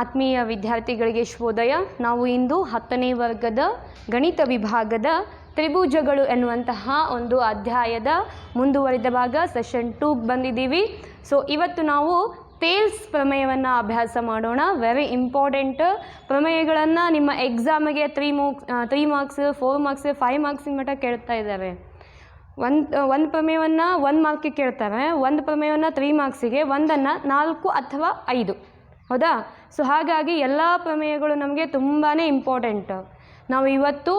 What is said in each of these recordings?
ಆತ್ಮೀಯ ವಿದ್ಯಾರ್ಥಿಗಳಿಗೆ ಶುಭೋದಯ. ನಾವು ಇಂದು 10ನೇ ವರ್ಗದ ಗಣಿತ ವಿಭಾಗದ ತ್ರಿಭುಜಗಳು ಎನ್ನುವಂತಹ ಒಂದು ಅಧ್ಯಾಯದ ಮುಂದುವರಿದ ಭಾಗ ಸೆಷನ್ 2ಗೆ ಬಂದಿದ್ದೀವಿ. ಸೊ ಇವತ್ತು ನಾವು ಟೇಲ್ಸ್ ಪ್ರಮೇಯವನ್ನು ಅಭ್ಯಾಸ ಮಾಡೋಣ. ವೆರಿ ಇಂಪಾರ್ಟೆಂಟ್ ಪ್ರಮೇಯಗಳನ್ನು ನಿಮ್ಮ ಎಕ್ಸಾಮಿಗೆ 3 ಮಾರ್ಕ್ಸ್ 4 ಮಾರ್ಕ್ಸ್ 5 ಮಾರ್ಕ್ಸಿನ ಮಟ್ಟ ಕೇಳ್ತಾ ಇದ್ದಾರೆ. ಒಂದು ಪ್ರಮೇಯವನ್ನು 1 ಮಾರ್ಕಿಗೆ ಕೇಳ್ತಾರೆ, ಒಂದು ಪ್ರಮೇಯವನ್ನು 3 ಮಾರ್ಕ್ಸಿಗೆ, ಒಂದನ್ನು 4 ಅಥವಾ 5. ಹೌದಾ? ಸೊ ಹಾಗಾಗಿ ಎಲ್ಲ ಪ್ರಮೇಯಗಳು ನಮಗೆ ತುಂಬಾ ಇಂಪಾರ್ಟೆಂಟ್. ನಾವು ಇವತ್ತು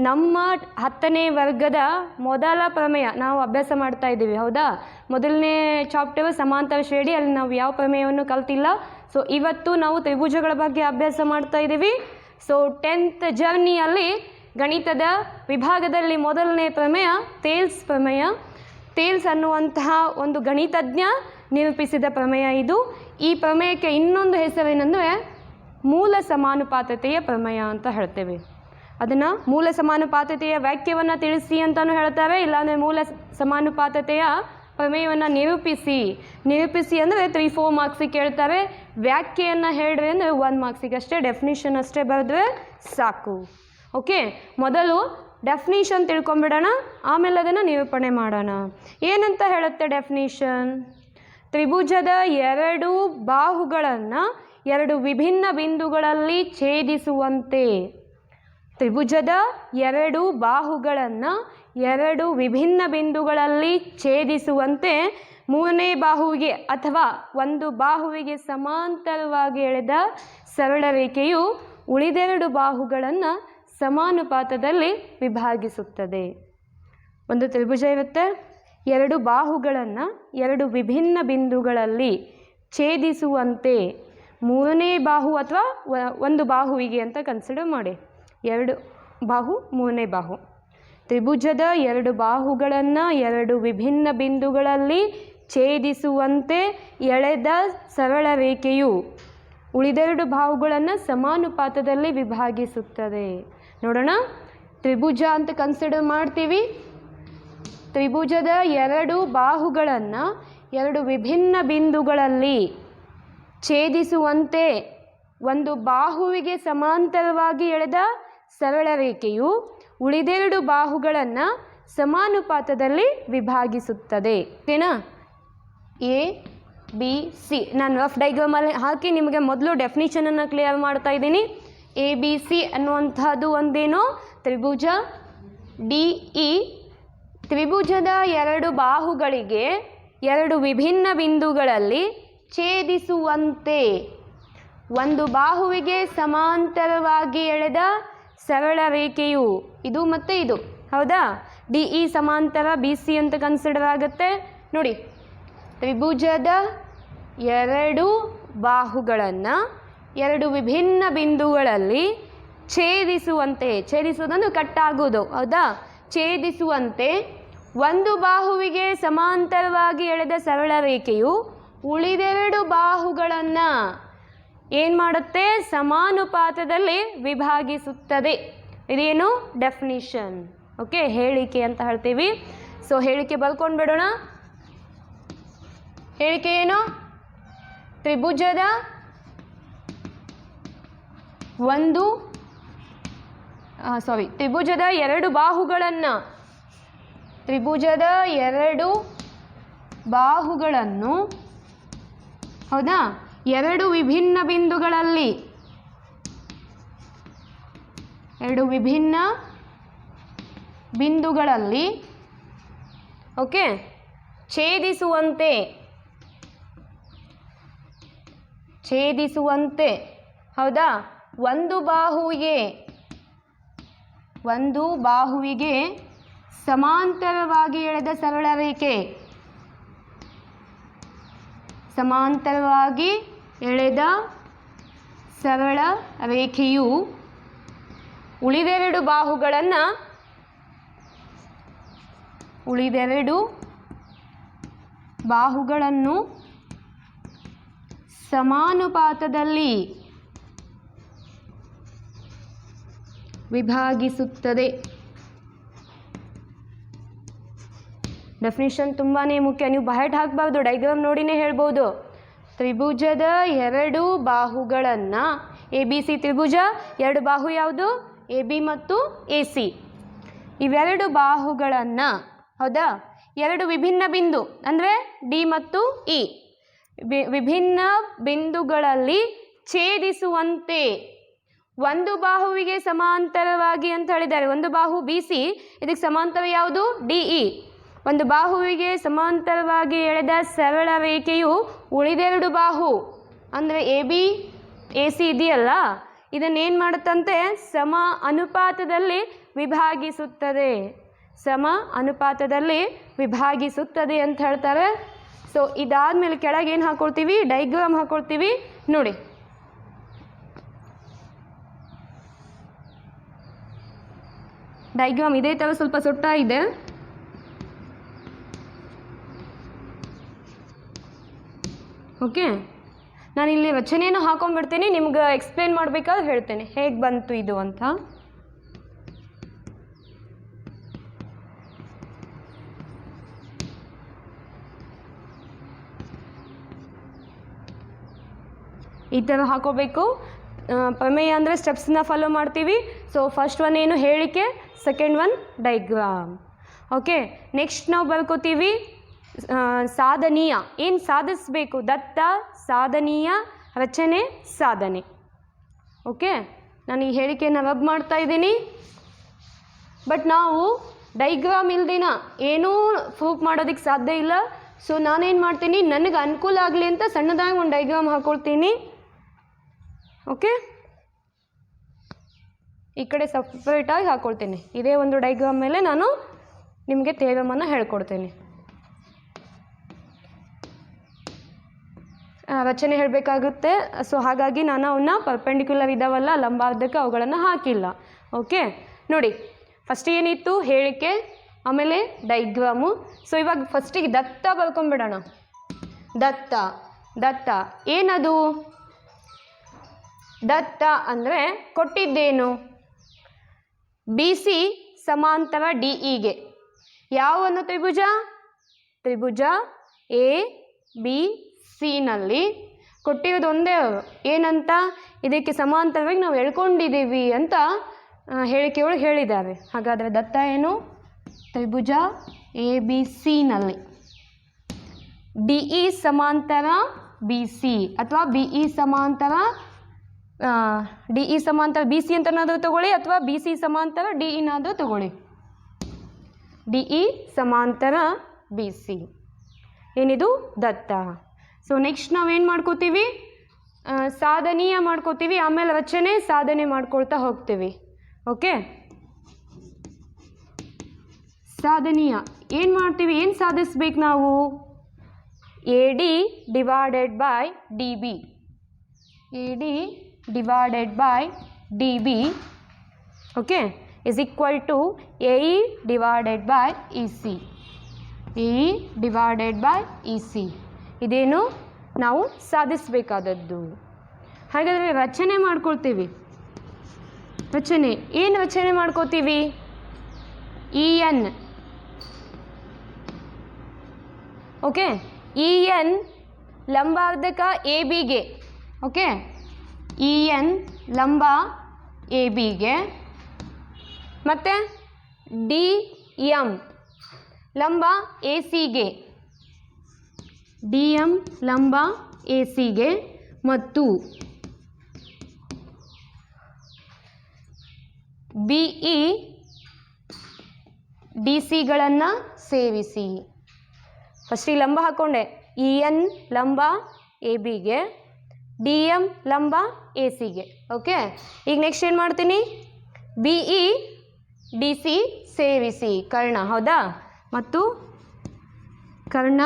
ನಮ್ಮ 10ನೇ ವರ್ಗದ ಮೊದಲ ಪ್ರಮೇಯ ನಾವು ಅಭ್ಯಾಸ ಮಾಡ್ತಾ ಇದ್ದೀವಿ. ಹೌದಾ? ಮೊದಲನೇ ಚಾಪ್ಟರ್ ಸಮಾಂತರ ಶ್ರೇಣಿ, ಅಲ್ಲಿ ನಾವು ಯಾವ ಪ್ರಮೇಯವನ್ನು ಕಲ್ತಿಲ್ಲ. ಸೊ ಇವತ್ತು ನಾವು ತ್ರಿಭುಜಗಳ ಬಗ್ಗೆ ಅಭ್ಯಾಸ ಮಾಡ್ತಾ ಇದ್ದೀವಿ. ಸೊ 10th ಜರ್ನಿಯಲ್ಲಿ ಗಣಿತದ ವಿಭಾಗದಲ್ಲಿ ಮೊದಲನೇ ಪ್ರಮೇಯ ಟೇಲ್ಸ್ ಪ್ರಮೇಯ. ಟೇಲ್ಸ್ ಅನ್ನುವಂತಹ ಒಂದು ಗಣಿತಜ್ಞ ನಿರೂಪಿಸಿದ ಪ್ರಮೇಯ ಇದು. ಈ ಪ್ರಮೇಯಕ್ಕೆ ಇನ್ನೊಂದು ಹೆಸರೇನೆಂದರೆ ಮೂಲ ಸಮಾನುಪಾತತೆಯ ಪ್ರಮೇಯ ಅಂತ ಹೇಳ್ತೇವೆ. ಅದನ್ನು ಮೂಲ ಸಮಾನುಪಾತತೆಯ ವ್ಯಾಖ್ಯವನ್ನು ತಿಳಿಸಿ ಅಂತಲೂ ಹೇಳ್ತಾರೆ, ಇಲ್ಲಾಂದರೆ ಮೂಲ ಸಮಾನುಪಾತತೆಯ ಪ್ರಮೇಯವನ್ನು ನಿರೂಪಿಸಿ ಅಂದರೆ 3-4 ಮಾರ್ಕ್ಸಿಗೆ ಕೇಳ್ತಾರೆ. ವ್ಯಾಖ್ಯೆಯನ್ನು ಹೇಳ್ರಿ ಅಂದರೆ 1 ಮಾರ್ಕ್ಸಿಗೆ ಅಷ್ಟೇ, ಡೆಫಿನಿಷನ್ ಅಷ್ಟೇ ಬರೆದ್ರೆ ಸಾಕು. ಓಕೆ, ಮೊದಲು ಡೆಫಿನಿಷನ್ ತಿಳ್ಕೊಂಬಿಡೋಣ, ಆಮೇಲೆ ಅದನ್ನು ನಿರೂಪಣೆ ಮಾಡೋಣ. ಏನಂತ ಹೇಳುತ್ತೆ ಡೆಫಿನಿಷನ್? ತ್ರಿಭುಜದ 2 ಬಾಹುಗಳನ್ನು 2 ವಿಭಿನ್ನ ಬಿಂದುಗಳಲ್ಲಿ ಛೇದಿಸುವಂತೆ. ತ್ರಿಭುಜದ 2 ಬಾಹುಗಳನ್ನು 2 ವಿಭಿನ್ನ ಬಿಂದುಗಳಲ್ಲಿ ಛೇದಿಸುವಂತೆ ಮೂರನೇ ಬಾಹುವಿಗೆ ಅಥವಾ ಒಂದು ಬಾಹುವಿಗೆ ಸಮಾಂತರವಾಗಿ ಎಳೆದ ಸರಳ ರೇಖೆಯು ಉಳಿದೆರಡು ಬಾಹುಗಳನ್ನು ಸಮಾನುಪಾತದಲ್ಲಿ ವಿಭಾಗಿಸುತ್ತದೆ. ಒಂದು ತ್ರಿಭುಜ ಇರುತ್ತೆ, 2 ಬಾಹುಗಳನ್ನು 2 ವಿಭಿನ್ನ ಬಿಂದುಗಳಲ್ಲಿ ಛೇದಿಸುವಂತೆ ಮೂರನೇ ಬಾಹು ಅಥವಾ ಒಂದು ಬಾಹುವಿಗೆ ಅಂತ ಕನ್ಸಿಡರ್ ಮಾಡಿ. 2 ಬಾಹು ಮೂರನೇ ಬಾಹು. ತ್ರಿಭುಜದ 2 ಬಾಹುಗಳನ್ನು 2 ವಿಭಿನ್ನ ಬಿಂದುಗಳಲ್ಲಿ ಛೇದಿಸುವಂತೆ ಎಳೆದ ಸರಳ ರೇಖೆಯು ಉಳಿದೆರಡು ಬಾಹುಗಳನ್ನು ಸಮಾನುಪಾತದಲ್ಲಿ ವಿಭಾಗಿಸುತ್ತದೆ. ನೋಡೋಣ, ತ್ರಿಭುಜ ಅಂತ ಕನ್ಸಿಡರ್ ಮಾಡ್ತೀವಿ. ತ್ರಿಭುಜದ 2 ಬಾಹುಗಳನ್ನು 2 ವಿಭಿನ್ನ ಬಿಂದುಗಳಲ್ಲಿ ಛೇದಿಸುವಂತೆ ಒಂದು ಬಾಹುವಿಗೆ ಸಮಾಂತರವಾಗಿ ಎಳೆದ ಸರಳ ರೇಖೆಯು ಉಳಿದೆರಡು ಬಾಹುಗಳನ್ನು ಸಮಾನುಪಾತದಲ್ಲಿ ವಿಭಾಗಿಸುತ್ತದೆ. ಓಕೆನಾ? ಎ ಬಿ ಸಿ ನಾನು ರಫ್ ಡೈಗ್ರಾಮಲ್ಲಿ ಹಾಕಿ ನಿಮಗೆ ಮೊದಲು ಡೆಫಿನಿಷನನ್ನು ಕ್ಲಿಯರ್ ಮಾಡ್ತಾ ಇದ್ದೀನಿ. ಎ ಬಿ ಸಿ ಅನ್ನುವಂಥದ್ದು ಒಂದೇನು? ತ್ರಿಭುಜ. ಡಿ ಇ ತ್ರಿಭುಜದ 2 ಬಾಹುಗಳಿಗೆ 2 ವಿಭಿನ್ನ ಬಿಂದುಗಳಲ್ಲಿ ಛೇದಿಸುವಂತೆ ಒಂದು ಬಾಹುವಿಗೆ ಸಮಾಂತರವಾಗಿ ಎಳೆದ ಸರಳ ರೇಖೆಯು ಇದು ಮತ್ತು ಇದು. ಹೌದಾ? ಡಿ ಇ ಸಮಾಂತರ ಬಿ ಸಿ ಅಂತ ಕನ್ಸಿಡರ್ ಆಗುತ್ತೆ. ನೋಡಿ, ತ್ರಿಭುಜದ 2 ಬಾಹುಗಳನ್ನು 2 ವಿಭಿನ್ನ ಬಿಂದುಗಳಲ್ಲಿ ಛೇದಿಸುವುದಂದ್ರೆ ಕಟ್ಟಾಗೋದು. ಹೌದಾ? ಛೇದಿಸುವಂತೆ ಒಂದು ಬಾಹುವಿಗೆ ಸಮಾಂತರವಾಗಿ ಎಳೆದ ಸರಳ ರೇಖೆಯು ಉಳಿದೆರಡು ಬಾಹುಗಳನ್ನು ಏನು ಮಾಡುತ್ತೆ? ಸಮಾನುಪಾತದಲ್ಲಿ ವಿಭಾಗಿಸುತ್ತದೆ. ಇದೇನು? ಡೆಫಿನಿಷನ್. ಓಕೆ, ಹೇಳಿಕೆ ಅಂತ ಹೇಳ್ತೀವಿ. ಸೊ ಹೇಳಿಕೆ ಬರ್ಕೊಂಡು ಬಿಡೋಣ. ಹೇಳಿಕೆ ಏನು? ತ್ರಿಭುಜದ 2 ಬಾಹುಗಳನ್ನು ಹೌದಾ 2 ವಿಭಿನ್ನ ಬಿಂದುಗಳಲ್ಲಿ ಓಕೆ ಛೇದಿಸುವಂತೆ ಹೌದಾ ಒಂದು ಬಾಹುವಿಗೆ ಸಮಾಂತರವಾಗಿ ಎಳೆದ ಸರಳ ರೇಖೆ ರೇಖೆಯು ಉಳಿದೆರಡು ಬಾಹುಗಳನ್ನು ಸಮಾನುಪಾತದಲ್ಲಿ ವಿಭಾಗಿಸುತ್ತದೆ. ಡೆಫಿನಿಷನ್ ತುಂಬಾ ಮುಖ್ಯ. ನೀವು ಬಹಟ್ ಹಾಕಬಾರ್ದು, ಡೈಗ್ರಾಮ್ ನೋಡಿನೇ ಹೇಳ್ಬೋದು. ತ್ರಿಭುಜದ ಎರಡು ಬಾಹುಗಳನ್ನು ಎ ಬಿ ಸಿ ತ್ರಿಭುಜ, ಎರಡು ಬಾಹು ಯಾವುದು? ಎ ಬಿ ಮತ್ತು ಎ ಸಿ. ಇವೆರಡು ಬಾಹುಗಳನ್ನು, ಹೌದಾ, ಎರಡು ವಿಭಿನ್ನ ಬಿಂದು ಅಂದರೆ ಡಿ ಮತ್ತು ಇ ವಿಭಿನ್ನ ಬಿಂದುಗಳಲ್ಲಿ ಛೇದಿಸುವಂತೆ ಒಂದು ಬಾಹುವಿಗೆ ಸಮಾಂತರವಾಗಿ ಅಂತ ಹೇಳಿದ್ದಾರೆ. ಒಂದು ಬಾಹು ಬಿ ಸಿ, ಇದಕ್ಕೆ ಸಮಾಂತರ ಯಾವುದು? D E. ಒಂದು ಬಾಹುವಿಗೆ ಸಮಾಂತರವಾಗಿ ಎಳೆದ ಸರಳ ರೇಖೆಯು ಉಳಿದೆರಡು ಬಾಹು ಅಂದರೆ ಎ ಬಿ ಎ ಸಿ ಇದೆಯಲ್ಲ, ಇದನ್ನೇನು ಮಾಡುತ್ತಂತೆ? ಸಮ ಅನುಪಾತದಲ್ಲಿ ವಿಭಾಗಿಸುತ್ತದೆ. ಸಮ ಅನುಪಾತದಲ್ಲಿ ವಿಭಾಗಿಸುತ್ತದೆ ಅಂತ ಹೇಳ್ತಾರೆ. ಸೊ ಇದಾದಮೇಲೆ ಕೆಳಗೆ ಏನು ಹಾಕ್ಕೊಳ್ತೀವಿ? ಡೈಗ್ರಾಮ್ ಹಾಕ್ಕೊಳ್ತೀವಿ ನೋಡಿ. ಡೈಗ್ರಾಮ್ ಇದೇ ಥರ ಸ್ವಲ್ಪ ಸೊಟ್ಟ ಇದೆ. ಓಕೆ, ನಾನಿಲ್ಲಿ ರಚನೆಯನ್ನು ಹಾಕೊಂಡ್ಬಿಡ್ತೀನಿ, ನಿಮ್ಗೆ ಎಕ್ಸ್ಪ್ಲೇನ್ ಮಾಡಬೇಕಾದ್ರೆ ಹೇಳ್ತೇನೆ ಹೇಗೆ ಬಂತು ಇದು ಅಂತ. ಈ ಥರ ಹಾಕೋಬೇಕು. ಪ್ರಮೇಯ ಅಂದರೆ ಸ್ಟೆಪ್ಸ್ನ ಫಾಲೋ ಮಾಡ್ತೀವಿ. ಸೊ ಫಸ್ಟ್ ಒನ್ ಏನು? ಹೇಳಿಕೆ. Second one diagram. Okay, next ನಾವು ಬರ್ಕೋತೀವಿ ಸಾಧನೀಯ. ಏನು ಸಾಧಿಸಬೇಕು? ದತ್ತ, ಸಾಧನೀಯ, ರಚನೆ, ಸಾಧನೆ. ಓಕೆ, ನಾನು ಈ ಹೇಳಿಕೆಯನ್ನು ರಬ್ ಮಾಡ್ತಾ ಇದ್ದೀನಿ. ಬಟ್ ನಾವು ಡೈಗ್ರಾಮ್ ಇಲ್ದಿನ ಏನೂ ಪ್ರೂಫ್ ಮಾಡೋದಕ್ಕೆ ಸಾಧ್ಯ ಇಲ್ಲ. ಸೊ ನಾನೇನು ಮಾಡ್ತೀನಿ, ನನಗೆ ಅನುಕೂಲ ಆಗಲಿ ಅಂತ ಸಣ್ಣದಾಗಿ ಒಂದು ಡೈಗ್ರಾಮ್ ಹಾಕ್ಕೊಳ್ತೀನಿ. ಓಕೆ, ಈ ಕಡೆ ಸಪ್ರೇಟಾಗಿ ಹಾಕ್ಕೊಳ್ತೀನಿ. ಇದೇ ಒಂದು ಡೈಗ್ರಾಮ್ ಮೇಲೆ ನಾನು ನಿಮಗೆ ಥಿಯರಮನ್ನು ಹೇಳ್ಕೊಡ್ತೀನಿ. ರಚನೆ ಹೇಳಬೇಕಾಗುತ್ತೆ. ಸೊ ಹಾಗಾಗಿ ನಾನು ಅವನ್ನ ಪರ್ಪೆಂಡಿಕ್ಯುಲರ್ ಇದ್ದಾವಲ್ಲ ಲಂಬಾರ್ಧಕ್ಕೆ, ಅವುಗಳನ್ನು ಹಾಕಿಲ್ಲ. ಓಕೆ ನೋಡಿ, ಫಸ್ಟ್ ಏನಿತ್ತು? ಹೇಳಿಕೆ, ಆಮೇಲೆ ಡೈಗ್ರಾಮು. ಸೊ ಇವಾಗ ಫಸ್ಟಿಗೆ ದತ್ತ ಬರ್ಕೊಂಡ್ಬಿಡೋಣ. ದತ್ತ. ದತ್ತ ಏನದು? ದತ್ತ ಅಂದರೆ ಕೊಟ್ಟಿದ್ದೇನು? ಬಿ ಸಿ ಸಮಾಂತರ ಡಿ ಇಗೆ. ಯಾವ ಒಂದು ತ್ರಿಭುಜ? ತ್ರಿಭುಜ ಎ ಬಿ ಸಿನಲ್ಲಿ ಕೊಟ್ಟಿರೋದು ಒಂದೇ. ಏನಂತ? ಇದಕ್ಕೆ ಸಮಾಂತರವಾಗಿ ನಾವು ಎಳ್ಕೊಂಡಿದ್ದೀವಿ ಅಂತ ಹೇಳಿಕೆಯೊಳಗೆ ಹೇಳಿದ್ದಾರೆ. ಹಾಗಾದರೆ ದತ್ತ ಏನು? ತ್ರಿಭುಜ ಎ ಬಿ ಸಿನಲ್ಲಿ ಡಿ ಇ ಸಮಾಂತರ ಬಿ ಸಿ ಅಥವಾ ಬಿ ಇ ಸಮಾಂತರ ಡಿ ಇ ಸಮಾಂತರ ಬಿ ಸಿ ಅಂತನಾದರೂ ತಗೊಳ್ಳಿ, ಅಥವಾ ಬಿ ಸಿ ಸಮಾಂತರ ಡಿ ಇನಾದರೂ ತಗೊಳ್ಳಿ. ಡಿ ಇ ಸಮಾಂತರ ಬಿ ಸಿ ಏನಿದು? ದತ್ತ. ಸೊ ನೆಕ್ಸ್ಟ್ ನಾವೇನು ಮಾಡ್ಕೋತೀವಿ? ಸಾಧನೀಯ ಮಾಡ್ಕೋತೀವಿ, ಆಮೇಲೆ ರಚನೆ, ಸಾಧನೆ ಮಾಡ್ಕೊಳ್ತಾ ಹೋಗ್ತೀವಿ. ಓಕೆ, ಸಾಧನೀಯ ಏನು ಮಾಡ್ತೀವಿ? ಏನು ಸಾಧಿಸ್ಬೇಕು ನಾವು? A D divided by D B. A D divided by D B, okay, is equal to A E divided by E C. A E divided by E C ಇದೇನು ನಾವು ಸಾಧಿಸಬೇಕಾದದ್ದು. ಹಾಗಾದರೆ ರಚನೆ ಮಾಡ್ಕೊಳ್ತೀವಿ. ರಚನೆ ಏನು ರಚನೆ ಮಾಡ್ಕೋತೀವಿ? E N. Okay, E N ಲಂಬಾರ್ಧಕ ಎ ಬಿಗೆ. ಓಕೆ, ಇ ಎನ್ ಲಂಬ ಎ ಬಿಗೆ, ಮತ್ತು ಡಿ ಎಮ್ ಲಂಬ ಎ ಸಿಗೆ. ಡಿ ಎಮ್ ಲಂಬ ಎ ಸಿಗೆ ಮತ್ತು ಬಿ ಇ ಡಿ ಸಿಗಳನ್ನು ಸೇರಿಸಿ. ಫಸ್ಟಿಗೆ ಲಂಬ ಹಾಕ್ಕೊಂಡೆ. ಇ ಎನ್ ಲಂಬ ಎ ಬಿಗೆ, ಡಿ ಎಮ್ ಲಂಬ ಎ ಸಿಗೆ. ಓಕೆ, ಈಗ ನೆಕ್ಸ್ಟ್ ಏನು ಮಾಡ್ತೀನಿ? ಬಿ ಇ ಡಿ ಸಿ ಸೇರಿಸಿ. ಕರ್ಣ, ಹೌದಾ? ಮತ್ತು Karna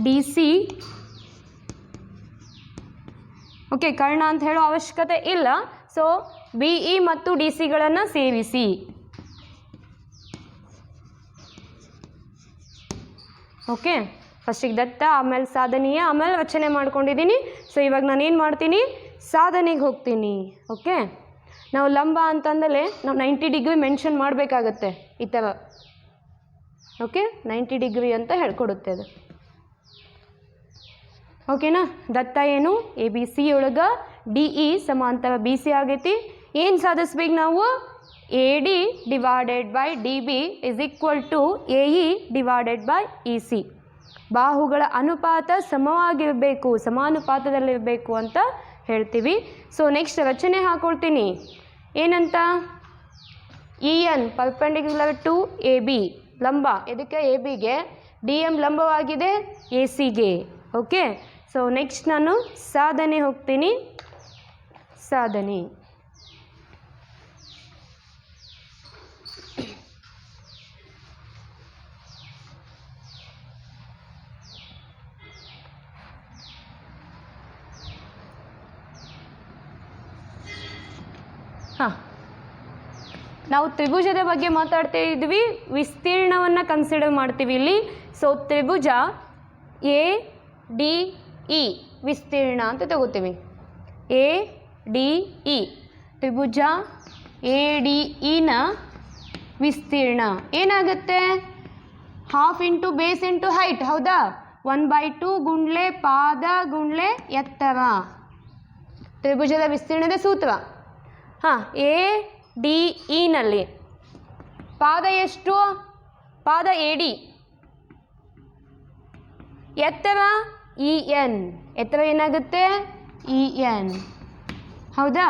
D C. Okay, Karna ಅಂತ ಹೇಳೋ ಅವಶ್ಯಕತೆ ಇಲ್ಲ. ಸೊ ಬಿ ಇ ಮತ್ತು ಡಿ ಸಿಗಳನ್ನು ಸೇರಿಸಿ. ಓಕೆ, ಫಸ್ಟಿಗೆ ದತ್ತ, ಆಮೇಲೆ ಸಾಧನೀಯ, ಆಮೇಲೆ ರಚನೆ ಮಾಡ್ಕೊಂಡಿದ್ದೀನಿ. ಸೊ ಇವಾಗ ನಾನೇನು ಮಾಡ್ತೀನಿ? ಸಾಧನೆಗೆ ಹೋಗ್ತೀನಿ. ಓಕೆ, ನಾವು ಲಂಬ ಅಂತಂದಲೇ ನಾವು 90 ಡಿಗ್ರಿ ಮೆನ್ಷನ್ ಮಾಡಬೇಕಾಗತ್ತೆ ಈ ಥರ. ಓಕೆ, 90 ಡಿಗ್ರಿ ಅಂತ ಹೇಳ್ಕೊಡುತ್ತೆ ಅದು. ಓಕೆನಾ. ದತ್ತ ಏನು ಎ ಬಿ ಸಿ ಒಳಗೆ ಡಿ ಇ ಸಮಾಂತರ ಬಿ ಸಿ ಆಗೈತಿ. ಏನು ಸಾಧಿಸ್ಬೇಕು ನಾವು? A D divided by D B is equal to A E divided by E C. ಬಾಹುಗಳ ಅನುಪಾತ ಸಮವಾಗಿರಬೇಕು, ಸಮಾನುಪಾತದಲ್ಲಿರಬೇಕು ಅಂತ ಹೇಳ್ತೀವಿ. ಸೊ ನೆಕ್ಸ್ಟ್ ರಚನೆ ಹಾಕೊಳ್ತೀನಿ. ಏನಂತ? E N perpendicular to A B, ಲಂಬ ಇದಕ್ಕೆ ಎ ಬಿಗೆ, ಡಿ ಎಮ್ ಲಂಬವಾಗಿದೆ ಎ ಸಿಗೆ. ಓಕೆ. ಸೊ ನೆಕ್ಸ್ಟ್ ನಾನು ಸಾಧನೆ ಹೋಗ್ತೀನಿ. ಸಾಧನೆ ಹಾಂ, ನಾವು ತ್ರಿಭುಜದ ಬಗ್ಗೆ ಮಾತಾಡ್ತಾ ಇದ್ವಿ, ವಿಸ್ತೀರ್ಣವನ್ನು ಕನ್ಸಿಡರ್ ಮಾಡ್ತೀವಿ ಇಲ್ಲಿ. So Tribhuja A D E ವಿಸ್ತೀರ್ಣ ಅಂತ ತಗೋತೀವಿ. A D E Tribhuja A D ಇನ ವಿಸ್ತೀರ್ಣ ಏನಾಗುತ್ತೆ? Half into base into height, ಹೌದಾ? 1/2 ಗುಂಡ್ಲೆ ಪಾದ ಗುಂಡ್ಲೆ ಎತ್ತರ ತ್ರಿಭುಜದ ವಿಸ್ತೀರ್ಣದ ಸೂತ್ರ. ಹಾಂ, ಎ ಡಿ ಇನಲ್ಲಿ ಪಾದ ಎಷ್ಟು? ಪಾದ ಎ ಡಿ, ಎತ್ತರ ಇ ಎನ್, ಎತ್ತರ ಏನಾಗುತ್ತೆ? ಇ ಎನ್, ಹೌದಾ?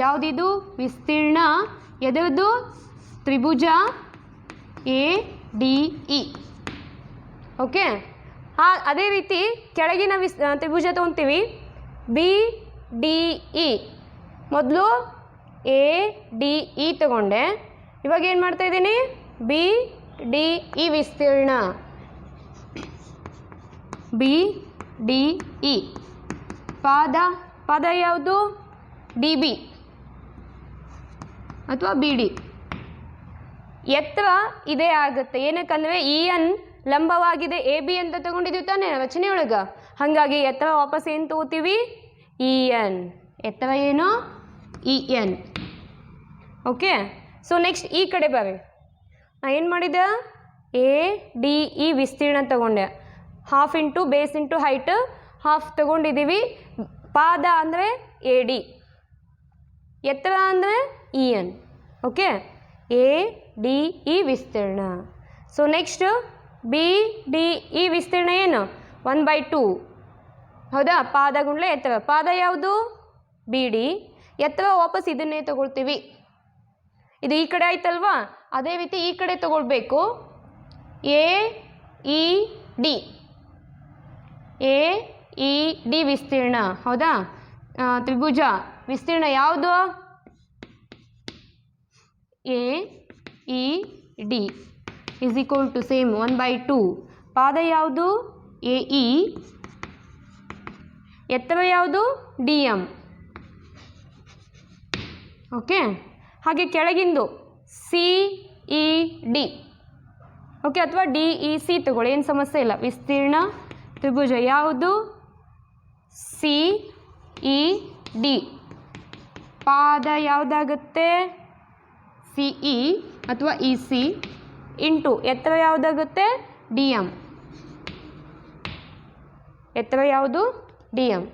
ಯಾವುದಿದು? ವಿಸ್ತೀರ್ಣ ಎದರದು? ತ್ರಿಭುಜ ಎ ಡಿ ಇ. ಓಕೆ. ಅದೇ ರೀತಿ ಕೆಳಗಿನ ತ್ರಿಭುಜ ತೊಗೊತೀವಿ, ಬಿ ಡಿ ಇ. ಮೊದಲು ಎ ಡಿ ಇ ತಗೊಂಡೆ, ಇವಾಗ ಏನು ಮಾಡ್ತಾ ಇದ್ದೀನಿ? ಬಿ ಡಿ ಇ ವಿಸ್ತೀರ್ಣ, ಬಿ ಡಿ ಇ. ಪಾದ ಯಾವುದು? ಡಿ ಬಿ ಅಥವಾ ಬಿ ಡಿ. ಎತ್ತರ ಇದೇ ಆಗುತ್ತೆ. ಏನಕ್ಕಂದರೆ ಇ ಎನ್ ಲಂಬವಾಗಿದೆ ಎ ಬಿ ಅಂತ ತಗೊಂಡಿದ್ದೀವಿ ತಾನೇ ರಚನೆಯೊಳಗೆ. ಹಾಗಾಗಿ ಎತ್ತರ ವಾಪಸ್ ಏನು ತಗೋತೀವಿ? E N. ಎತ್ತರ ಏನು? E N. Okay. So next ಈ ಕಡೆ ಬರ್ರಿ. ನಾ ಏನು ಮಾಡಿದೆ? ಎ ಡಿ ಇ ವಿಸ್ತೀರ್ಣ ತಗೊಂಡೆ, half into base into height, half ತಗೊಂಡಿದ್ದೀವಿ. ಪಾದ ಅಂದರೆ ಎ ಡಿ, ಎತ್ತರ ಅಂದರೆ E N. Okay. A D E ವಿಸ್ತೀರ್ಣ. So next B D E ವಿಸ್ತೀರ್ಣ ಏನು? 1/2, ಹೌದಾ? ಪಾದ ಗುಂಡ್ಲೆ ಎತ್ತರ. ಪಾದ ಯಾವುದು? B D. ಎತ್ತರ ವಾಪಸ್ ಇದನ್ನೇ ತಗೊಳ್ತೀವಿ. ಇದು ಈ ಕಡೆ ಆಯ್ತಲ್ವಾ? ಅದೇ ರೀತಿ ಈ ಕಡೆ ತಗೊಳ್ಬೇಕು. A E D, A E D ವಿಸ್ತೀರ್ಣ, ಹೌದಾ? ತ್ರಿಭುಜ ವಿಸ್ತೀರ್ಣ ಯಾವುದು? A E D is equal to same 1/2. ಪಾದ ಯಾವುದು? A E. ಎತ್ತರ ಯಾವುದು? D M. ಓಕೆ. ಹಾಗೆ ಕೆಳಗಿಂದು ಸಿ ಇ ಡಿ, ಓಕೆ, ಅಥವಾ ಡಿ ಇ ಸಿ ತಗೊಳ್ಳಿ, ಏನು ಸಮಸ್ಯೆ ಇಲ್ಲ. ವಿಸ್ತೀರ್ಣ ತ್ರಿಭುಜ ಯಾವುದು? C E D. ಪಾದ ಯಾವುದಾಗುತ್ತೆ? ಸಿ ಇ ಅಥವಾ ಇ ಸಿ ಇಂಟು ಎತ್ತರ ಯಾವುದಾಗುತ್ತೆ? D M. ಎತ್ತರ ಯಾವುದು? D M.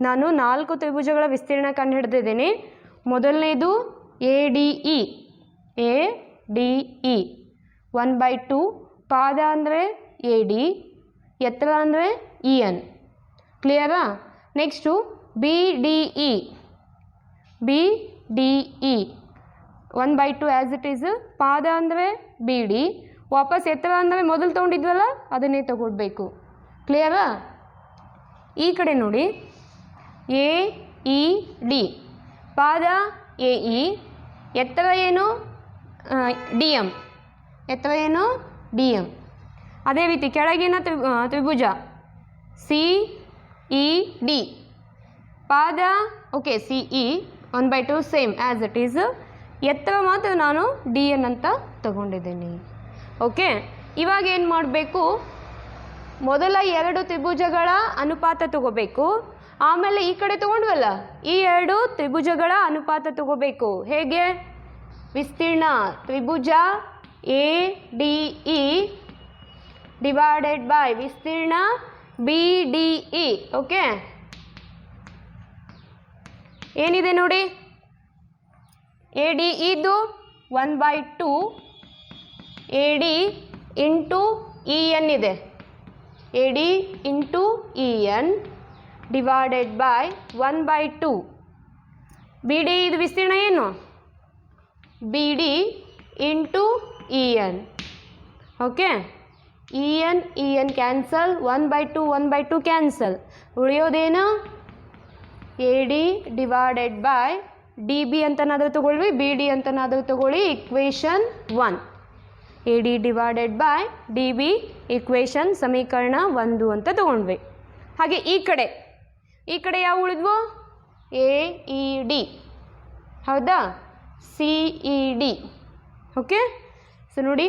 ನಾನು 4 ತ್ರಿಭುಜಗಳ ವಿಸ್ತೀರ್ಣ ಕಂಡು ಹಿಡಿದಿದ್ದೀನಿ. ಮೊದಲನೇದು A D E, A D E 1/2. ಪಾದ ಅಂದರೆ ಎ ಡಿ, ಎತ್ತರ ಅಂದರೆ ಇ ಎನ್. ಕ್ಲಿಯರಾ? Next B D E, B D E 1/2 as it is. ಪಾದ ಅಂದರೆ ಬಿ ಡಿ, ವಾಪಸ್ ಎತ್ತರ ಅಂದರೆ ಮೊದಲು ತೊಗೊಂಡಿದ್ವಲ್ಲ ಅದನ್ನೇ ತಗೊಳ್ಬೇಕು. ಕ್ಲಿಯರಾ? ಈ ಕಡೆ ನೋಡಿ, ಎ ಇ ಡಿ, ಪಾದ ಎ ಇ, ಎತ್ತರ ಏನು? D M. ಎತ್ತರ ಏನು? D M. ಅದೇ ರೀತಿ ಕೆಳಗಿನ ತ್ರಿಭುಜ ಸಿ ಇ ಡಿ, ಪಾದ okay C E 1/2 same as it is. ಎತ್ತರ ಮಾತ್ರ ನಾನು ಡಿ ಎನ್ ಅಂತ ತಗೊಂಡಿದ್ದೀನಿ. ಓಕೆ. ಇವಾಗ ಏನು ಮಾಡಬೇಕು? ಮೊದಲ 2 ತ್ರಿಭುಜಗಳ ಅನುಪಾತ ತಗೋಬೇಕು. ಆಮೇಲೆ ಈ ಕಡೆ ತಗೊಂಡ್ವಲ್ಲ, ಈ 2 ತ್ರಿಭುಜಗಳ ಅನುಪಾತ ತಗೋಬೇಕು. ಹೇಗೆ? ವಿಸ್ತೀರ್ಣ ತ್ರಿಭುಜ A D E divided by ವಿಸ್ತೀರ್ಣ ಬಿ ಡಿ ಇ. ಓಕೆ, ಏನಿದೆ ನೋಡಿ, ಎ ಡಿ ಇದ್ದು 1/2 A D into E N ಇದೆ. A D into E N divided by 1/2. B D ಇದು ವಿಸ್ತೀರ್ಣ ಏನು, B D into E N. Okay, E N cancel, 1/2 cancel, ಉಳಿಯೋದೇನು A D divided by D B ಅಂತನಾದರೂ ತಗೊಳ್ವಿ, B D ಅಂತನಾದರೂ ತಗೊಳ್ಳಿ. Equation 1 A D divided by D B equation ಸಮೀಕರಣ 1 ಅಂತ ತಗೊಂಡ್ವಿ. ಹಾಗೆ ಈ ಕಡೆ ಯಾವ ಉಳಿದ್ವು, ಎ ಇ ಡಿ, ಹೌದಾ, C E D. Okay, so ನೋಡಿ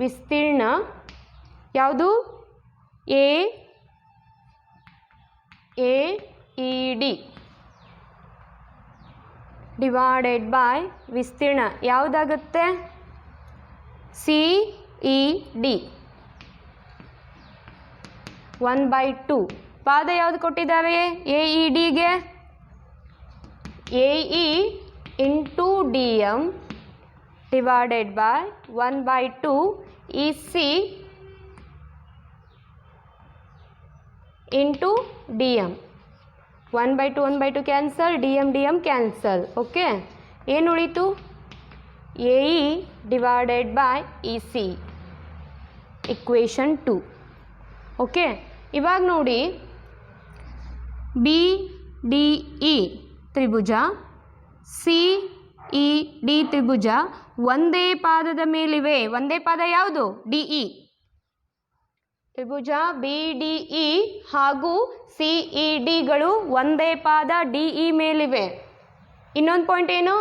ವಿಸ್ತೀರ್ಣ ಯಾವುದು, A E D divided by ವಿಸ್ತೀರ್ಣ ಯಾವುದಾಗುತ್ತೆ, ಸಿ ಇ ಡಿ 1/2. ಪಾದ ಯಾವುದು ಕೊಟ್ಟಿದ್ದಾವೆ, ಎ ಇ ಡಿಗೆ A E into D M divided by 1/2 E C into D M. 1/2 cancel, D M cancel. Okay, ಏನು ಉಳೀತು, A E divided by E C equation 2. Okay, ಇವಾಗ ನೋಡಿ ಬಿ ಡಿ ಇ ತ್ರಿಭುಜ, C E D ತ್ರಿಭುಜ ಒಂದೇ ಪಾದದ ಮೇಲಿವೆ. ಒಂದೇ ಪಾದ ಯಾವುದು, D E. ತ್ರಿಭುಜ B D E ಹಾಗೂ ಸಿ ಇ ಡಿಗಳು ಒಂದೇ ಪಾದ ಡಿ ಇ ಮೇಲಿವೆ. ಇನ್ನೊಂದು ಪಾಯಿಂಟ್ ಏನು,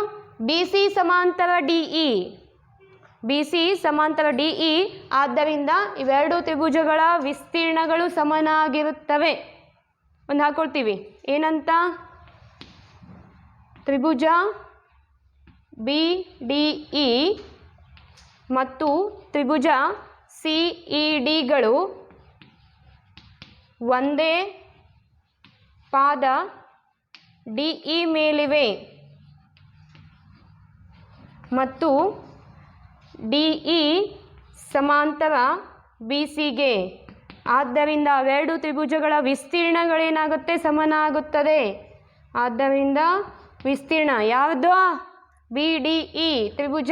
ಬಿ ಸಿ ಸಮಾಂತರ ಡಿ ಇ. ಬಿ ಸಿ ಸಮಾಂತರ ಡಿ ಇ, ಆದ್ದರಿಂದ ಇವೆರಡು ತ್ರಿಭುಜಗಳ ವಿಸ್ತೀರ್ಣಗಳು ಸಮನಾಗಿರುತ್ತವೆ. ಒಂದು ಹಾಕೊಳ್ತೀವಿ, ಏನಂತ, ತ್ರಿಭುಜ ಬಿ ಡಿ ಇ ಮತ್ತು ತ್ರಿಭುಜ ಸಿ ಇ ಡಿಗಳು ಒಂದೇ ಪಾದ ಡಿ ಇ ಮೇಲಿವೆ ಮತ್ತು ಡಿ ಇ ಸಮಾಂತರ ಬಿ ಸಿಗೆ. ಆದ್ದರಿಂದ ಅವೆರಡು ತ್ರಿಭುಜಗಳ ವಿಸ್ತೀರ್ಣಗಳೇನಾಗುತ್ತೆ, ಸಮನಾಗುತ್ತದೆ. ಆದ್ದರಿಂದ ವಿಸ್ತೀರ್ಣ ಯಾವುದು, ಬಿ ಡಿ ಇ ತ್ರಿಭುಜ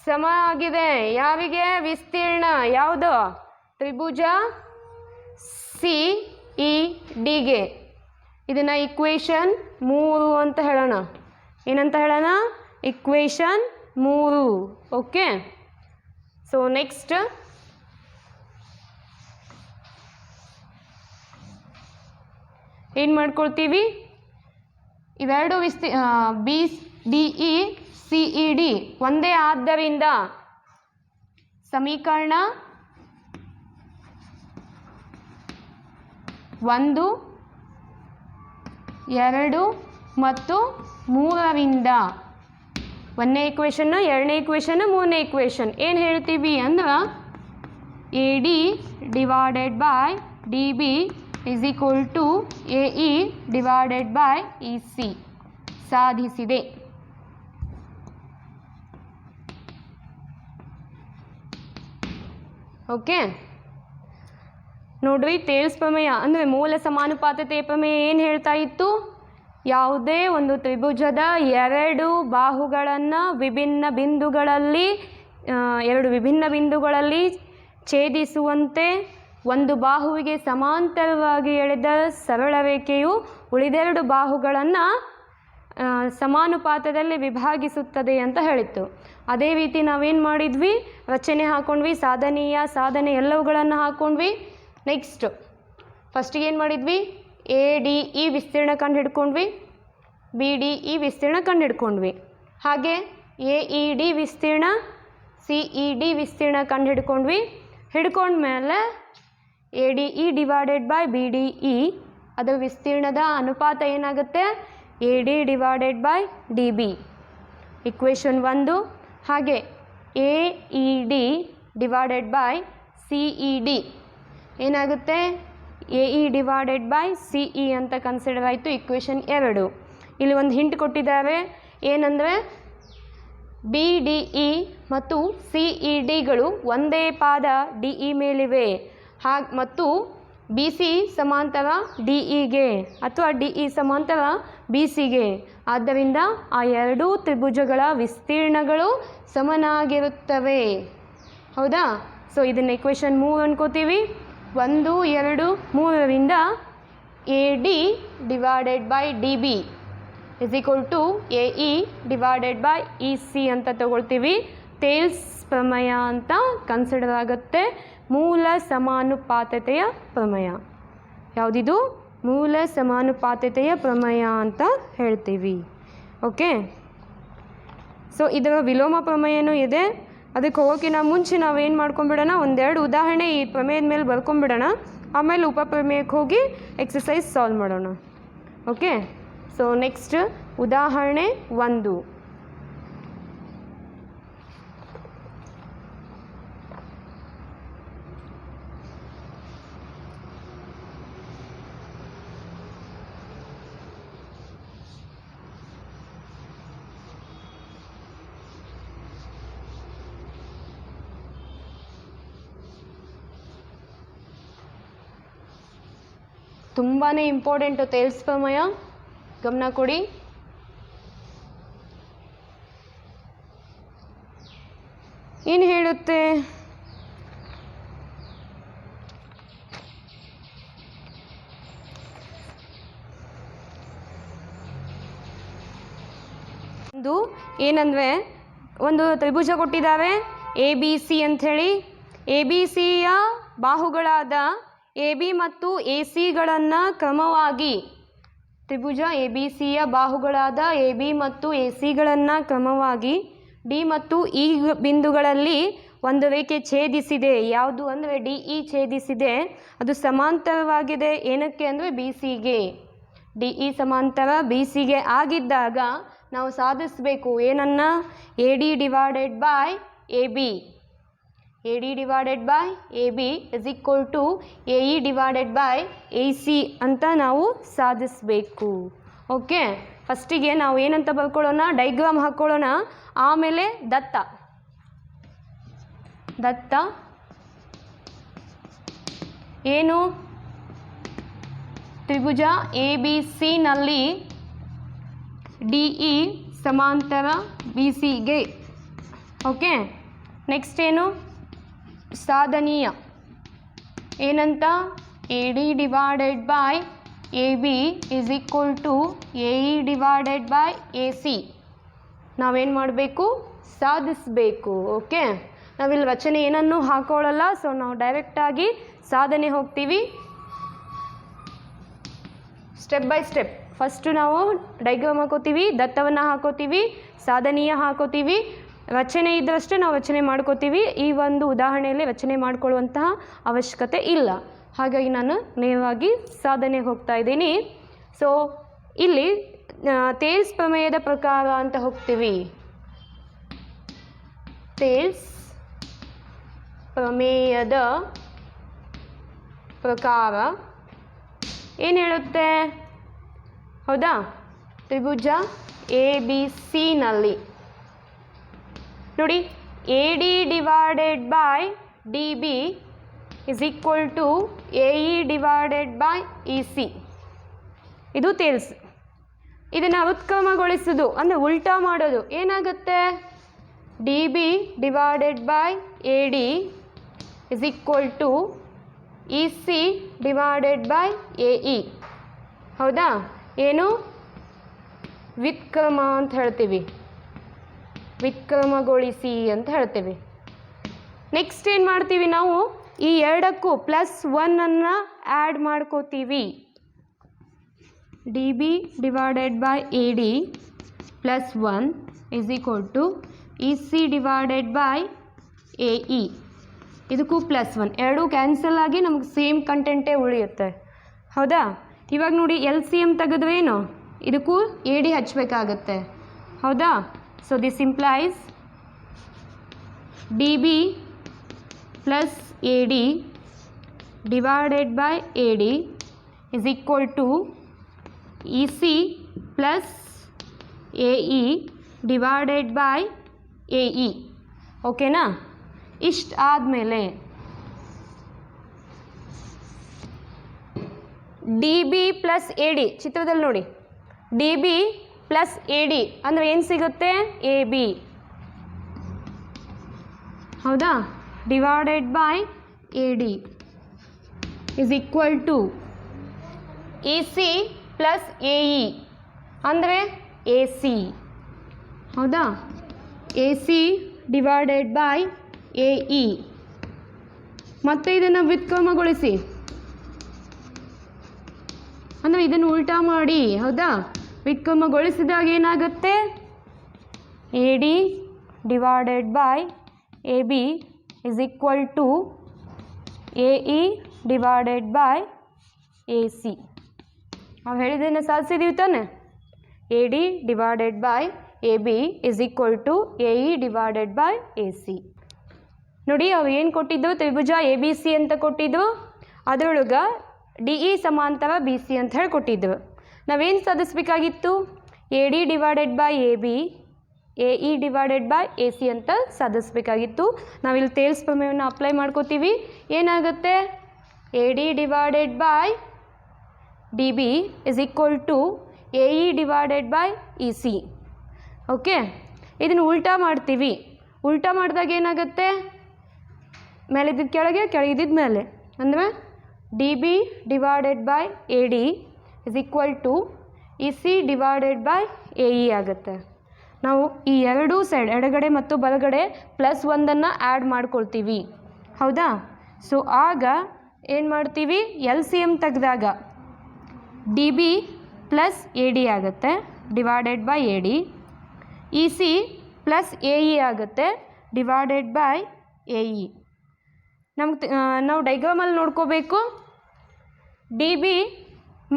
ಸಮ ಆಗಿದೆ ಯಾವಿಗೆ, ವಿಸ್ತೀರ್ಣ ಯಾವುದು, ತ್ರಿಭುಜ ಸಿ ಇ ಡಿಗೆ. ಇದನ್ನು ಇಕ್ವೇಷನ್ 3 ಅಂತ ಹೇಳೋಣ. ಏನಂತ ಹೇಳೋಣ, ಇಕ್ವೇಷನ್ 3. ಓಕೆ, ಸೊ ನೆಕ್ಸ್ಟ್ ಏನು ಮಾಡ್ಕೊಳ್ತೀವಿ, ಇವೆರಡು B D E C E D ಒಂದೇ ಆದ್ದರಿಂದ ಸಮೀಕರಣ 1, 2 ಮತ್ತು 3ರಿಂದ 1ನೇ ಇಕ್ವೇಷನ್ನು, 2ನೇ ಇಕ್ವೇಷನ್ನು, 3ನೇ ಇಕ್ವೇಷನ್ ಏನು ಹೇಳ್ತೀವಿ ಅಂದ್ರೆ A D divided by D B is equal to A E divided by E C ಸಾಧಿಸಿದೆ. ಓಕೆ, ನೋಡ್ರಿ, ಟೇಲ್ಸ್ ಪ್ರಮೇಯ ಅಂದರೆ ಮೂಲ ಸಮಾನುಪಾತತೆ ಪ್ರಮೇಯ ಏನು ಹೇಳ್ತಾ ಇತ್ತು, ಯಾವುದೇ ಒಂದು ತ್ರಿಭುಜದ ಎರಡು ಬಾಹುಗಳನ್ನು ಎರಡು ವಿಭಿನ್ನ ಬಿಂದುಗಳಲ್ಲಿ ಛೇದಿಸುವಂತೆ ಒಂದು ಬಾಹುವಿಗೆ ಸಮಾಂತರವಾಗಿ ಎಳೆದ ಸರಳ ರೇಖೆಯು ಉಳಿದೆರಡು ಬಾಹುಗಳನ್ನು ಸಮಾನುಪಾತದಲ್ಲಿ ವಿಭಾಗಿಸುತ್ತದೆ ಅಂತ ಹೇಳಿತ್ತು. ಅದೇ ರೀತಿ ನಾವೇನು ಮಾಡಿದ್ವಿ, ರಚನೆ ಹಾಕ್ಕೊಂಡ್ವಿ, ಸಾಧನೆ ಎಲ್ಲವುಗಳನ್ನು ಹಾಕ್ಕೊಂಡ್ವಿ. ನೆಕ್ಸ್ಟ್ ಫಸ್ಟಿಗೆ ಏನು ಮಾಡಿದ್ವಿ, ಎ ಡಿ ಇ ವಿಸ್ತೀರ್ಣ ಕಂಡು ಹಿಡ್ಕೊಂಡ್ವಿ, ಬಿ ಡಿ ಇ ವಿಸ್ತೀರ್ಣ ಕಂಡು ಹಿಡ್ಕೊಂಡ್ವಿ. ಹಾಗೆ ಎ ಇ ಡಿ ವಿಸ್ತೀರ್ಣ, ಸಿ ಇ ಡಿ ವಿಸ್ತೀರ್ಣ ಕಂಡು ಹಿಡ್ಕೊಂಡ್ಮೇಲೆ A D E divided by B D E ಅದರ ವಿಸ್ತೀರ್ಣದ ಅನುಪಾತ ಏನಾಗುತ್ತೆ, A D divided by D B equation 1. ಹಾಗೆ A E D divided by C E D ಏನಾಗುತ್ತೆ A E divided by C E ಅಂತ ಕನ್ಸಿಡರ್ ಆಯಿತು ಇಕ್ವೇಷನ್ 2. ಇಲ್ಲಿ ಒಂದು ಹಿಂಟ್ ಕೊಟ್ಟಿದ್ದಾರೆ ಏನಂದರೆ ಬಿ ಡಿ ಇ ಮತ್ತು ಸಿ ಇ ಡಿಗಳು ಒಂದೇ ಪಾದ ಡಿ ಇ ಮೇಲಿವೆ ಮತ್ತು ಬಿ ಸಿ ಸಮಾಂತರ ಡಿ ಇಗೆ ಅಥವಾ ಡಿ ಇ ಸಮಾಂತರ ಬಿ ಸಿಗೆ. ಆದ್ದರಿಂದ ಆ ಎರಡೂ ತ್ರಿಭುಜಗಳ ವಿಸ್ತೀರ್ಣಗಳು ಸಮನಾಗಿರುತ್ತವೆ. ಹೌದಾ? ಸೊ ಇದನ್ನು ಇಕ್ವೇಷನ್ 3 ಅನ್ಕೋತೀವಿ. 1 2 3ರಿಂದ A D divided by D B is equal to A E divided by E C ಅಂತ ತಗೊಳ್ತೀವಿ. ಥೇಲ್ಸ್ ಪ್ರಮೇಯ ಅಂತ ಕನ್ಸಿಡರ್ ಆಗುತ್ತೆ. ಮೂಲ ಸಮಾನುಪಾತತೆಯ ಪ್ರಮೇಯ. ಯಾವುದಿದು? ಮೂಲ ಸಮಾನುಪಾತತೆಯ ಪ್ರಮೇಯ ಅಂತ ಹೇಳ್ತೀವಿ. ಓಕೆ, ಸೊ ಇದರ ವಿಲೋಮ ಪ್ರಮೇಯನೂ ಇದೆ. ಅದಕ್ಕೆ ಹೋಗೋಕ್ಕಿಂತ ಮುಂಚೆ ನಾವೇನು ಮಾಡ್ಕೊಂಬಿಡೋಣ, ಒಂದೆರಡು ಉದಾಹರಣೆ ಈ ಪ್ರಮೇಯದ ಮೇಲೆ ಬರ್ಕೊಂಬಿಡೋಣ. ಆಮೇಲೆ ಉಪಪ್ರಮೇಯಕ್ಕೆ ಹೋಗಿ ಎಕ್ಸಸೈಸ್ ಸಾಲ್ವ್ ಮಾಡೋಣ. ಓಕೆ, ಸೊ ನೆಕ್ಸ್ಟ್ ಉದಾಹರಣೆ 1. ತುಂಬಾ ಇಂಪಾರ್ಟೆಂಟು ಥೇಲ್ಸ್ ಪ್ರಮೇಯ, ಗಮನ ಕೊಡಿ. ಏನು ಹೇಳುತ್ತೆ? ಒಂದು ಏನಂದರೆ ಒಂದು ತ್ರಿಭುಜ ಕೊಟ್ಟಿದ್ದಾವೆ ಎ ಬಿ ಸಿ ಅಂಥೇಳಿ. ಎ ಬಿ ಸಿಯ ಬಾಹುಗಳಾದ ಎ ಬಿ ಮತ್ತು ಎ ಸಿಗಳನ್ನು ಕ್ರಮವಾಗಿ ತ್ರಿಭುಜ ಎ ಬಿ ಸಿಯ ಬಾಹುಗಳಾದ ಎ ಬಿ ಮತ್ತು ಎ ಸಿಗಳನ್ನು ಕ್ರಮವಾಗಿ ಡಿ ಮತ್ತು ಇ ಬಿಂದುಗಳಲ್ಲಿ ಒಂದು ರೇಖೆ ಛೇದಿಸಿದೆ. ಯಾವುದು ಅಂದರೆ ಡಿ ಇ ಛೇದಿಸಿದೆ. ಅದು ಸಮಾಂತರವಾಗಿದೆ. ಏನಕ್ಕೆ ಅಂದರೆ ಬಿ ಸಿಗೆ. ಡಿ ಇ ಸಮಾಂತರ ಬಿ ಸಿಗೆ ಆಗಿದ್ದಾಗ ನಾವು ಸಾಧಿಸಬೇಕು ಏನನ್ನ? A D divided by A B. A D divided by A B is equal to A E divided by A C ಅಂತ ನಾವು ಸಾಧಿಸಬೇಕು. ಓಕೆ, ಫಸ್ಟಿಗೆ ನಾವು ಏನಂತ ಬರ್ಕೊಳ್ಳೋಣ? ಡೈಗ್ರಾಮ್ ಹಾಕ್ಕೊಳ್ಳೋಣ. ಆಮೇಲೆ ದತ್ತ ಏನು? ತ್ರಿಭುಜ ಎ ಬಿ ಸಿನಲ್ಲಿ ಡಿ ಇ ಸಮಾಂತರ ಬಿ ಸಿಗೆ. ಓಕೆ, ನೆಕ್ಸ್ಟ್ ಏನು? ಸಾಧನೀಯ ಏನಂತ? A D divided by A B is equal to A E divided by A C. ನಾವೇನು ಮಾಡಬೇಕು? ಸಾಧಿಸಬೇಕು. ಓಕೆ, ನಾವಿಲ್ಲಿ ರಚನೆ ಏನನ್ನೂ ಹಾಕೊಳ್ಳಲ್ಲ. ಸೊ ನಾವು ಡೈರೆಕ್ಟಾಗಿ ಸಾಧನೆ ಹೋಗ್ತೀವಿ ಸ್ಟೆಪ್ ಬೈ ಸ್ಟೆಪ್. ಫಸ್ಟು ನಾವು ಡೈಗ್ರಾಮ್ ಹಾಕೋತೀವಿ, ದತ್ತವನ್ನು ಹಾಕೋತೀವಿ, ಸಾಧನೀಯ ಹಾಕೋತೀವಿ. ರಚನೆ ಇದ್ದರಷ್ಟೇ ನಾವು ರಚನೆ ಮಾಡ್ಕೋತೀವಿ. ಈ ಒಂದು ಉದಾಹರಣೆಯಲ್ಲಿ ರಚನೆ ಮಾಡಿಕೊಳ್ಳುವಂತಹ ಅವಶ್ಯಕತೆ ಇಲ್ಲ. ಹಾಗಾಗಿ ನಾನು ನೇರವಾಗಿ ಸಾಧನೆ ಹೋಗ್ತಾ ಇದ್ದೀನಿ. ಸೊ ಇಲ್ಲಿ ಥೇಲ್ಸ್ ಪ್ರಮೇಯದ ಪ್ರಕಾರ ಅಂತ ಹೋಗ್ತೀವಿ. ಥೇಲ್ಸ್ ಪ್ರಮೇಯದ ಪ್ರಕಾರ ಏನು ಹೇಳುತ್ತೆ? ಹೌದಾ? ತ್ರಿಭುಜ ಎ ಬಿ ಸಿನಲ್ಲಿ ನೋಡಿ, A D divided by D B is equal to A E divided by E C. ಇದು ಥೇಲ್ಸ್. ಇದನ್ನು ಉತ್ಕ್ರಮಗೊಳಿಸೋದು ಅಂದರೆ ಉಲ್ಟಾ ಮಾಡೋದು. ಏನಾಗುತ್ತೆ? D B divided by A D is equal to E C divided by A E. ಹೌದಾ? ಏನು? ವ್ಯುತ್ಕ್ರಮ ಅಂತ ಹೇಳ್ತೀವಿ. ವ್ಯುತ್ಕ್ರಮಗೊಳಿಸಿ ಅಂತ ಹೇಳ್ತೀವಿ. ನೆಕ್ಸ್ಟ್ ಏನು ಮಾಡ್ತೀವಿ ನಾವು? ಈ ಎರಡಕ್ಕೂ +1 ಆ್ಯಡ್ ಮಾಡ್ಕೋತೀವಿ. D B divided by A D +1 is equal to E C divided by A E. ಇದಕ್ಕೂ +1 ಎರಡೂ ಕ್ಯಾನ್ಸಲ್ ಆಗಿ ನಮಗೆ ಸೇಮ್ ಕಂಟೆಂಟೇ ಉಳಿಯುತ್ತೆ. ಹೌದಾ? ಇವಾಗ ನೋಡಿ, ಎಲ್ ಸಿ ಎಮ್ ತೆಗೆದ್ರೇನು ಇದಕ್ಕೂ ಎ ಡಿ ಹಚ್ಚಬೇಕಾಗತ್ತೆ. ಹೌದಾ? So this implies D B plus A D divided by AD is equal to EC plus AE divided by AE. ಓಕೆನಾ? ಇಷ್ಟು ಆದಮೇಲೆ D B plus A D ಚಿತ್ರದಲ್ಲಿ ನೋಡಿ, D B plus A D ಅಂದರೆ ಏನು ಸಿಗುತ್ತೆ? A B. ಹೌದಾ? Divided by A D is equal to A C plus A E ಅಂದರೆ ಎ ಸಿ. ಹೌದಾ? A C divided by A E. ಮತ್ತು ಇದನ್ನು ವ್ಯುತ್ಕ್ರಮಗೊಳಿಸಿ ಅಂದರೆ ಇದನ್ನು ಉಲ್ಟಾ ಮಾಡಿ. ಹೌದಾ? ವ್ಯುತ್ಕ್ರಮಗೊಳಿಸಿದಾಗ ಏನಾಗುತ್ತೆ? A D divided by A B is equal to A E divided by A C. ನಾವು ಹೇಳಿದ್ದನ್ನು ಸಾಧಿಸಿದೀವಿ ತಾನೆ? A D divided by A B is equal to A E divided by A C. ನೋಡಿ, ಅವು ಏನು ಕೊಟ್ಟಿದ್ದು? ತ್ರಿಭುಜ ಎ ಬಿ ಸಿ ಅಂತ ಕೊಟ್ಟಿದ್ದು. ಅದರೊಳಗೆ ಡಿ ಇ ಸಮಾಂತರ ಬಿ ಸಿ ಅಂತ ಹೇಳಿ ಕೊಟ್ಟಿದ್ದೆವು. ನಾವೇನು ಸಾಧಿಸ್ಬೇಕಾಗಿತ್ತು? A D divided by A B A E divided by A C ಅಂತ ಸಾಧಿಸ್ಬೇಕಾಗಿತ್ತು. ನಾವಿಲ್ಲಿ ತೇಲ್ಸ್ ಪ್ರಮೇಯವನ್ನು ಅಪ್ಲೈ ಮಾಡ್ಕೋತೀವಿ. ಏನಾಗುತ್ತೆ? A D divided by D B is equal to A E divided by E C. Okay, ಇದನ್ನು ಉಲ್ಟಾ ಮಾಡ್ತೀವಿ. ಉಲ್ಟಾ ಮಾಡಿದಾಗ ಏನಾಗುತ್ತೆ? ಮೇಲಿದ್ದ ಕೆಳಗೆ, ಕೆಳಗಿದ್ದ ಮೇಲೆ. ಅಂದರೆ D B divided by A D is equal to E C divided by A E ಆಗುತ್ತೆ. ನಾವು ಈ ಎರಡೂ ಸೈಡ್, ಎಡಗಡೆ ಮತ್ತು ಬಲಗಡೆ ಪ್ಲಸ್ ಒಂದನ್ನು ಆ್ಯಡ್ ಮಾಡ್ಕೊಳ್ತೀವಿ. ಹೌದಾ? ಸೊ ಆಗ ಏನು ಮಾಡ್ತೀವಿ? ಎಲ್ ಸಿ ಎಮ್ ತೆಗೆದಾಗ D B plus A D ಆಗುತ್ತೆ divided by A D. E C plus A E ಆಗುತ್ತೆ ಡಿವೈಡೆಡ್ ಬೈ ಎ ಇ. ನಾವು ಡೈಗ್ರಾಮಲ್ಲಿ ನೋಡ್ಕೋಬೇಕು. ಡಿ ಬಿ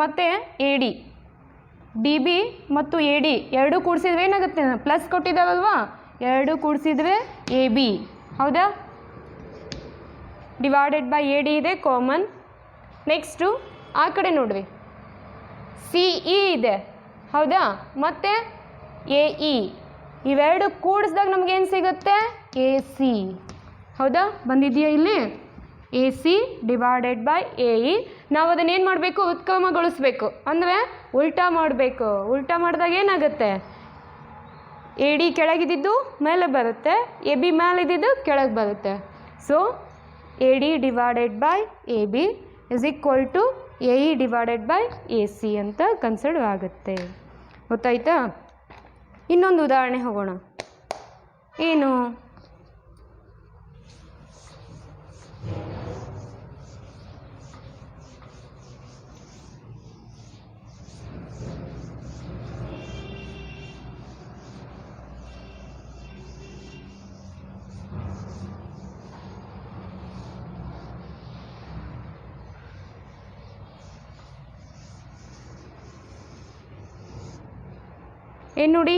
ಮತ್ತು ಎ ಡಿ, ಡಿ ಬಿ ಮತ್ತು ಎ ಡಿ ಎರಡೂ ಕೂಡಿಸಿದ್ರೆ ಏನಾಗುತ್ತೆ? ಪ್ಲಸ್ ಕೊಟ್ಟಿದ್ದಾವಲ್ವಾ, ಎರಡೂ ಕೂಡಿಸಿದ್ರೆ ಎ ಬಿ. ಹೌದಾ? ಡಿವೈಡೆಡ್ ಬೈ ಎ ಡಿ ಇದೆ ಕಾಮನ್. ನೆಕ್ಸ್ಟು ಆ ಕಡೆ ನೋಡ್ರಿ, ಸಿ ಇ ಇದೆ. ಹೌದಾ? ಮತ್ತು ಎ ಇ ಇವೆರಡು ಕೂಡಿಸಿದಾಗ ನಮಗೇನು ಸಿಗುತ್ತೆ? A C. ಹೌದಾ? ಬಂದಿದೆಯಾ ಇಲ್ಲಿ? A C divided by A E. ನಾವು ಅದನ್ನು ಏನು ಮಾಡಬೇಕು? ಉತ್ಕ್ರಮಗೊಳಿಸ್ಬೇಕು, ಅಂದರೆ ಉಲ್ಟಾ ಮಾಡಬೇಕು. ಉಲ್ಟಾ ಮಾಡಿದಾಗ ಏನಾಗುತ್ತೆ? ಎ ಡಿ ಕೆಳಗಿದ್ದು ಮೇಲೆ ಬರುತ್ತೆ, ಎ ಬಿ ಮೇಲಿದ್ದು ಕೆಳಗೆ ಬರುತ್ತೆ. So A D divided by A B is equal to A E divided by A C ಅಂತ ಕನ್ಸಿಡರ್ ಆಗುತ್ತೆ. ಗೊತ್ತಾಯ್ತಾ? ಇನ್ನೊಂದು ಉದಾಹರಣೆ ಹೋಗೋಣ. ಏನು? ಏನು ನೋಡಿ,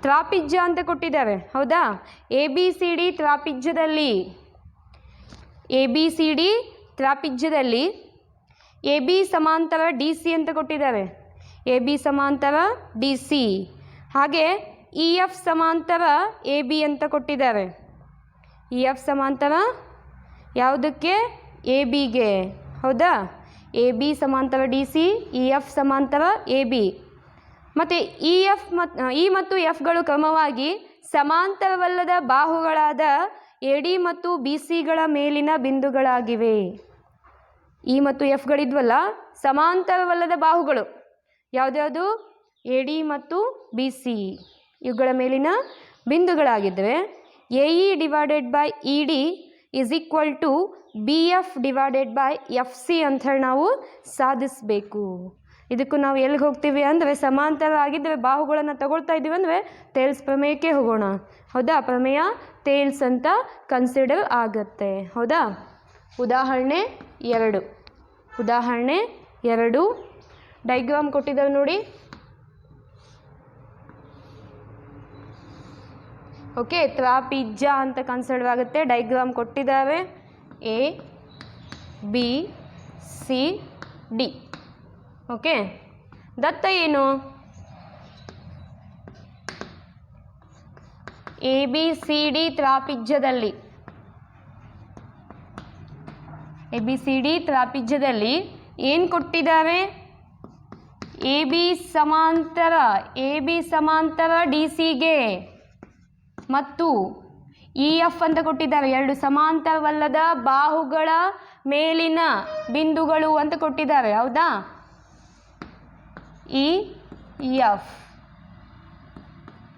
ತ್ರಾಪಿಜ್ಯ ಅಂತ ಕೊಟ್ಟಿದ್ದಾವೆ. ಹೌದಾ? ಎ ಬಿ ಸಿ ಡಿ ತ್ರಾಪಿಜ್ಯದಲ್ಲಿ, ಎ ಬಿ ಸಿ ಡಿ ತ್ರಾಪಿಜ್ಯದಲ್ಲಿ ಎ ಬಿ ಸಮಾಂತರ ಡಿ ಸಿ ಅಂತ ಕೊಟ್ಟಿದ್ದಾವೆ. ಎ ಬಿ ಸಮಾಂತರ ಡಿ ಸಿ. ಹಾಗೆ ಇ ಎಫ್ ಸಮಾಂತರ ಎ ಬಿ ಅಂತ ಕೊಟ್ಟಿದ್ದಾವೆ. ಇ ಎಫ್ ಸಮಾಂತರ ಯಾವುದಕ್ಕೆ? ಎ ಬಿಗೆ. ಹೌದಾ? ಎ ಬಿ ಸಮಾಂತರ ಡಿ ಸಿ, ಇ ಎಫ್ ಸಮಾಂತರ ಎ ಬಿ. ಮತ್ತು ಇ ಮತ್ತು ಎಫ್ಗಳು ಕ್ರಮವಾಗಿ ಸಮಾಂತರವಲ್ಲದ ಬಾಹುಗಳಾದ ಎ ಡಿ ಮತ್ತು ಬಿ ಸಿಗಳ ಮೇಲಿನ ಬಿಂದುಗಳಾಗಿವೆ. ಇ ಮತ್ತು ಎಫ್ಗಳಿದ್ವಲ್ಲ, ಸಮಾಂತರವಲ್ಲದ ಬಾಹುಗಳು ಯಾವುದ್ಯಾವುದು? ಎ ಡಿ ಮತ್ತು ಬಿ ಸಿ ಇವುಗಳ ಮೇಲಿನ ಬಿಂದುಗಳಾಗಿದ್ದಾವೆ. A E divided by E D is equal to B F divided by F C ಅಂಥೇಳಿ ನಾವು ಸಾಧಿಸಬೇಕು. ಇದಕ್ಕೂ ನಾವು ಎಲ್ಲಿಗೆ ಹೋಗ್ತೀವಿ ಅಂದರೆ, ಸಮಾಂತರ ಆಗಿದ್ದರೆ ಬಾಹುಗಳನ್ನು ತಗೊಳ್ತಾ ಇದ್ದೀವಿ ಅಂದರೆ ತೇಲ್ಸ್ ಪ್ರಮೇಯಕ್ಕೆ ಹೋಗೋಣ. ಹೌದಾ? ಪ್ರಮೇಯ ತೇಲ್ಸ್ ಅಂತ ಕನ್ಸಿಡರ್ ಆಗುತ್ತೆ. ಹೌದಾ? ಉದಾಹರಣೆ 2. ಉದಾಹರಣೆ 2 ಡೈಗ್ರಾಮ್ ಕೊಟ್ಟಿದ್ದಾವೆ ನೋಡಿ. ಓಕೆ, ತ್ರಾಪಿಜ್ಯ ಅಂತ ಕನ್ಸಿಡರ್ ಆಗುತ್ತೆ. ಡೈಗ್ರಾಮ್ ಕೊಟ್ಟಿದ್ದಾವೆ. A B C D. Okay, ದತ್ತ ಏನು? ಎ ಬಿ ಸಿ ಡಿ ತ್ರಾಪಿಜ್ಯದಲ್ಲಿ ಏನು ಕೊಟ್ಟಿದ್ದಾರೆ? ಎ ಬಿ ಸಮಾಂತರ ಡಿ ಸಿಗೆ ಮತ್ತು ಇ ಎಫ್ ಅಂತ ಕೊಟ್ಟಿದ್ದಾರೆ. ಎರಡು ಸಮಾಂತರವಲ್ಲದ ಬಾಹುಗಳ ಮೇಲಿನ ಬಿಂದುಗಳು ಅಂತ ಕೊಟ್ಟಿದ್ದಾರೆ, ಹೌದಾ? E F.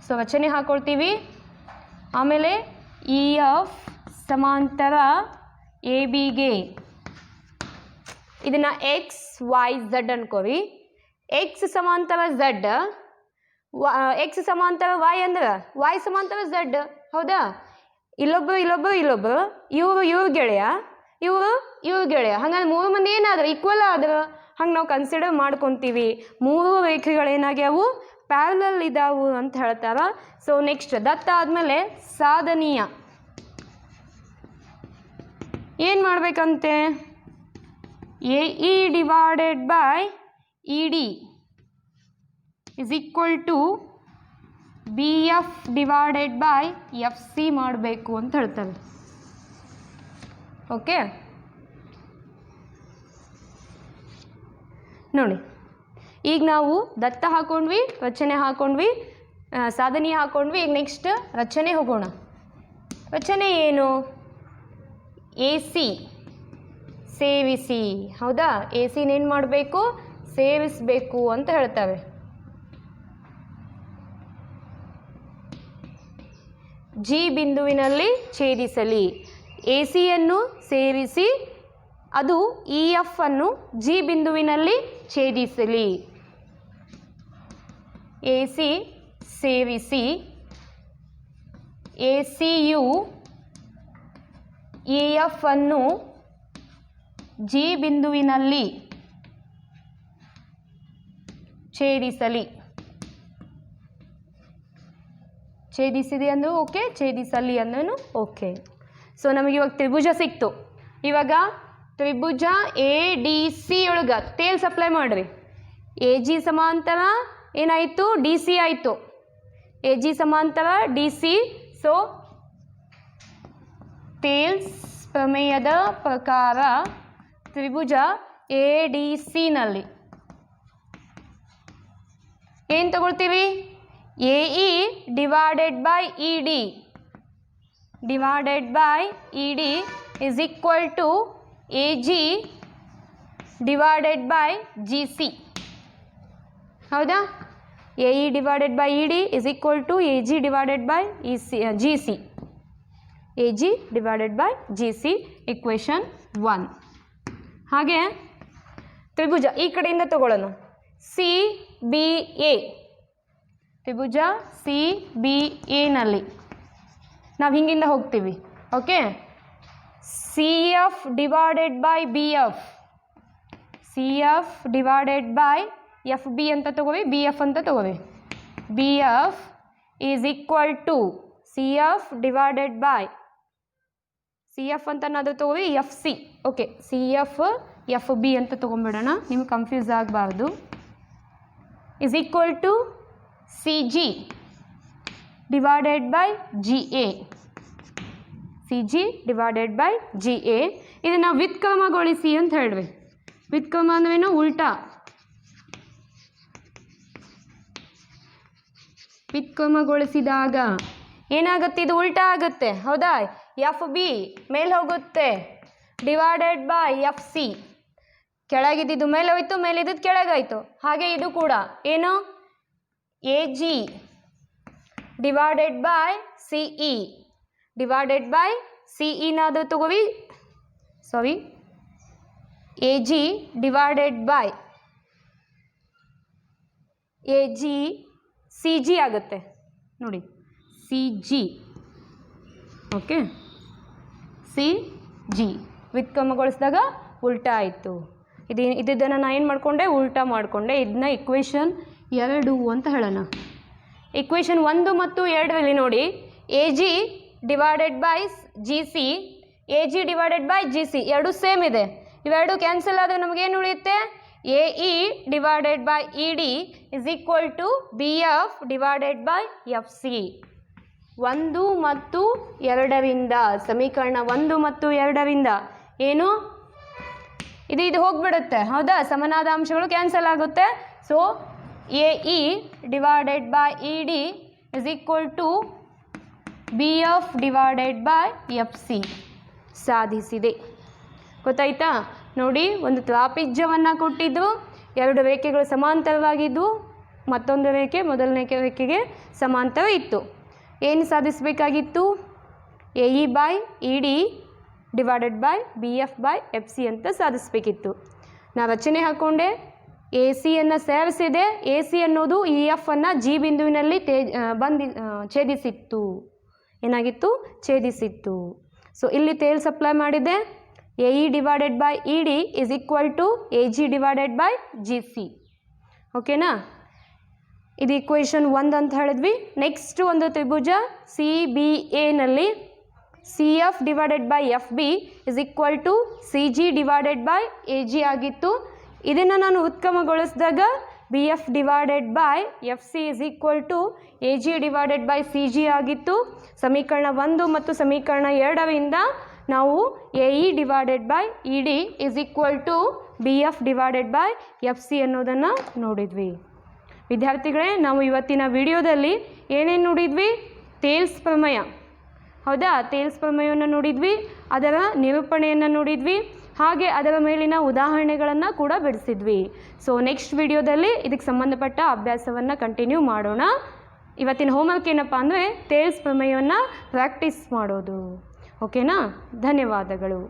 ಸೊ ರಚನೆ ಹಾಕೊಳ್ತೀವಿ. ಆಮೇಲೆ ಇ ಎಫ್ ಸಮಾಂತರ ಎ ಬಿಗೆ, ಇದನ್ನು ಎಕ್ಸ್ ವೈ ಝಡ್ ಅನ್ಕೋರಿ. ಎಕ್ಸ್ ಸಮಾಂತರ ಝಡ್, ಎಕ್ಸ್ ಸಮಾಂತರ ವೈ ಅಂದ್ರೆ ವೈ ಸಮಾಂತರ ಝಡ್, ಹೌದಾ? ಇಲ್ಲೊಬ್ಬರು ಇವ್ರ ಗೆಳೆಯ, ಇವ್ರ ಗೆಳೆಯ. ಹಂಗಂದ್ರೆ 3 ಮಂದಿ ಏನಾದ್ರು ಈಕ್ವಲ್ ಆದ್ರೆ ಹಂಗೆ ನಾವು ಕನ್ಸಿಡರ್ ಮಾಡ್ಕೊತೀವಿ. 3 ರೇಖೆಗಳೇನಾಗ್ಯಾವು? ಪ್ಯಾರಲಲ್ ಇದಾವು ಅಂತ ಹೇಳ್ತಾರ. ಸೊ ನೆಕ್ಸ್ಟ್ ದತ್ತ ಆದಮೇಲೆ ಸಾಧನೀಯ ಏನು ಮಾಡಬೇಕಂತೆ? A E divided by E D is equal to B F divided by F C ಮಾಡಬೇಕು ಅಂತ ಹೇಳ್ತಾರೆ. ಓಕೆ, ನೋಡಿ ಈಗ ನಾವು ದತ್ತ ಹಾಕೊಂಡ್ವಿ, ರಚನೆ ಹಾಕೊಂಡ್ವಿ, ಸಾಧನೀಯ ಹಾಕೊಂಡ್ವಿ. ಈಗ ನೆಕ್ಸ್ಟ್ ರಚನೆ ಹೋಗೋಣ. ರಚನೆ ಏನು? ಎ ಸಿ ಸೇವಿಸಿ, ಹೌದಾ? ಎ ಸಿನೇನು ಮಾಡಬೇಕು? ಸೇವಿಸಬೇಕು ಅಂತ ಹೇಳ್ತವೆ. ಜಿ ಬಿಂದುವಿನಲ್ಲಿ ಛೇದಿಸಲಿ. ಎ ಸಿಯನ್ನು ಸೇರಿಸಿ ಅದು ಇ ಎಫ್ ಅನ್ನು ಜಿ ಬಿಂದುವಿನಲ್ಲಿ ಛೇದಿಸಲಿ. ಎ ಸಿ ಸೇರಿಸಿ ಎ ಸಿಯು ಇ ಎಫ್ ಅನ್ನು ಜಿ ಬಿಂದುವಿನಲ್ಲಿ ಛೇದಿಸಲಿ. ಛೇದಿಸಿದೆ ಅಂದರೂ ಓಕೆ, ಛೇದಿಸಲಿ ಅಂದ್ರೂ ಓಕೆ. ಸೊ ನಮಗೆ ಇವಾಗ ತ್ರಿಭುಜ ಸಿಕ್ತು. ಇವಾಗ ತ್ರಿಭುಜ ಎ ಡಿ ಸಿ ಒಳಗೆ ತೇಲ್ ಸಪ್ಲೈ ಮಾಡಿರಿ. ಎ ಜಿ ಸಮಾಂತರ ಏನಾಯಿತು? ಡಿ ಸಿ ಆಯಿತು. ಎ ಜಿ ಸಮಾಂತರ ಡಿ ಸಿ. ಸೊ ತೇಲ್ಸ್ ಪ್ರಮೇಯದ ಪ್ರಕಾರ ತ್ರಿಭುಜ ಎ ಡಿ ಸಿನಲ್ಲಿ ಏನು ತಗೊಳ್ತೀವಿ? A E divided by E D is equal to A G divided by G C, ಹೌದಾ? A E divided by E D is equal to A G divided by G C. A G divided by G C equation 1. ಹಾಗೆ ತ್ರಿಭುಜ ಈ ಕಡೆಯಿಂದ ತಗೊಳ್ಳೋಣ. C B A, ತ್ರಿಭುಜ C B ಎನಲ್ಲಿ ನಾವು ಹಿಂಗಿಂದ ಹೋಗ್ತೀವಿ. Okay, C F divided by B F, C F divided by F B ಅಂತ ತಗೋವಿ, ಬಿ ಎಫ್ ಅಂತ ತಗೋವಿ. B F is equal to C F divided by C F ಅಂತ ಏನಾದರೂ ತಗೋವಿ, F C. Okay, C F F B ಅಂತ ತೊಗೊಂಬಿಡೋಣ, ನಿಮ್ಗೆ ಕನ್ಫ್ಯೂಸ್ ಆಗಬಾರ್ದು. Is equal to C G divided by G A, C G divided by G A. ಇದನ್ನು ವ್ಯುತ್ಕ್ರಮಗೊಳಿಸಿ ಅಂತ ಹೇಳ್ವಿ. ವ್ಯುತ್ಕ್ರಮ ಅಂದ್ರೇನು? ಉಲ್ಟಾ. ವ್ಯುತ್ಕ್ರಮಗೊಳಿಸಿದಾಗ ಏನಾಗುತ್ತೆ? ಇದು ಉಲ್ಟಾ ಆಗುತ್ತೆ, ಹೌದಾ? ಎಫ್ ಬಿ ಮೇಲೆ ಹೋಗುತ್ತೆ ಡಿವೈಡೆಡ್ ಬೈ ಎಫ್ ಸಿ. ಕೆಳಗಿದ್ದು ಮೇಲೆ ಹೋಯ್ತು, ಮೇಲಿದ್ದು ಕೆಳಗಾಯಿತು. ಹಾಗೆ ಇದು ಕೂಡ ಏನು? A G divided by C E divided by C ಇನಾದರೂ ತಗೋವಿ, sorry, A G divided by A G C G ಆಗುತ್ತೆ ನೋಡಿ, C G. Okay, C G ವ್ಯುತ್ಕ್ರಮಗೊಳಿಸಿದಾಗ ಉಲ್ಟಾ ಆಯಿತು. ಇದನ್ನು ನಾನು ಏನು ಮಾಡಿಕೊಂಡೆ? ಉಲ್ಟಾ ಮಾಡಿಕೊಂಡೆ. ಇದನ್ನ ಇಕ್ವೇಷನ್ 2 ಅಂತ ಹೇಳೋಣ. ಇಕ್ವೇಷನ್ 1 ಮತ್ತು 2ರಲ್ಲಿ ನೋಡಿ, A G divided by G C, A G divided by G C ಎರಡು ಸೇಮ್ ಇದೆ. ಇವೆರಡು ಕ್ಯಾನ್ಸಲ್ ಆದರೆ ನಮಗೇನು ಉಳಿಯುತ್ತೆ A E divided by E D is equal to B F divided by F C. 1 ಮತ್ತು 2ರಿಂದ ಸಮೀಕರಣ 1 ಮತ್ತು 2ರಿಂದ ಏನು ಇದು ಹೋಗ್ಬಿಡುತ್ತೆ ಹೌದಾ, ಸಮನಾದ ಅಂಶಗಳು ಕ್ಯಾನ್ಸಲ್ ಆಗುತ್ತೆ. So A E divided by E D is equal to B F divided by F C ಸಾಧಿಸಿದೆ. ಗೊತ್ತಾಯ್ತಾ? ನೋಡಿ, ಒಂದು ತ್ರಾಪಿಜ್ಯವನ್ನು ಕೊಟ್ಟಿದ್ದು, 2 ರೇಖೆಗಳು ಸಮಾಂತರವಾಗಿದ್ದು, ಮತ್ತೊಂದು ರೇಖೆ ಮೊದಲನೇ ರೇಖೆಗೆ ಸಮಾಂತರ ಇತ್ತು. ಏನು ಸಾಧಿಸಬೇಕಾಗಿತ್ತು? A E by E D divided by B F by F C ಅಂತ ಸಾಧಿಸಬೇಕಿತ್ತು. ನಾನು ರಚನೆ ಹಾಕ್ಕೊಂಡೆ, ಎ ಸಿಯನ್ನು ಸೇರಿಸಿದೆ. ಎ ಸಿ ಅನ್ನೋದು ಇ ಎಫ್ ಅನ್ನು ಜಿ ಬಿಂದುವಿನಲ್ಲಿ ಛೇದಿಸಿತ್ತು. ಏನಾಗಿತ್ತು? ಛೇದಿಸಿತ್ತು. ಸೊ ಇಲ್ಲಿ ತೇಲ್ಸ್ ಅಪ್ಲೈ ಮಾಡಿದೆ. A E divided by E D is equal to A G divided by G C. ಓಕೆನಾ? ಇದು ಇಕ್ವೇಷನ್ 1 ಅಂತ ಹೇಳಿದ್ವಿ. ನೆಕ್ಸ್ಟ್ ಒಂದು ತ್ರಿಭುಜ ಸಿ ಬಿ ಎನಲ್ಲಿ C F divided by F B is equal to C G divided by A G ಆಗಿತ್ತು. ಇದನ್ನು ನಾನು ಉತ್ಕ್ರಮಗೊಳಿಸಿದಾಗ B F divided by F C is equal to A G divided by C G ಆಗಿತ್ತು. ಸಮೀಕರಣ 1 ಮತ್ತು ಸಮೀಕರಣ 2ರಿಂದ ನಾವು A E divided by E D is equal to B F divided by F C ಅನ್ನೋದನ್ನು ನೋಡಿದ್ವಿ. ವಿದ್ಯಾರ್ಥಿಗಳೇ, ನಾವು ಇವತ್ತಿನ ವಿಡಿಯೋದಲ್ಲಿ ಏನೇನು ನೋಡಿದ್ವಿ? ತೇಲ್ಸ್ ಪ್ರಮೇಯ, ಹೌದಾ? ತೇಲ್ಸ್ ಪ್ರಮೇಯವನ್ನು ನೋಡಿದ್ವಿ, ಅದರ ನಿರೂಪಣೆಯನ್ನು ನೋಡಿದ್ವಿ, ಹಾಗೆ ಅದರ ಮೇಲಿನ ಉದಾಹರಣೆಗಳನ್ನು ಕೂಡ ಬಿಡಿಸಿದ್ವಿ. ಸೊ ನೆಕ್ಸ್ಟ್ ವಿಡಿಯೋದಲ್ಲಿ ಇದಕ್ಕೆ ಸಂಬಂಧಪಟ್ಟ ಅಭ್ಯಾಸವನ್ನು ಕಂಟಿನ್ಯೂ ಮಾಡೋಣ. ಇವತ್ತಿನ ಹೋಮ್ವರ್ಕ್ ಏನಪ್ಪ ಅಂದರೆ ತೇಲ್ಸ್ ಪ್ರಮೇಯವನ್ನು ಪ್ರಾಕ್ಟೀಸ್ ಮಾಡೋದು. ಓಕೆನಾ? ಧನ್ಯವಾದಗಳು.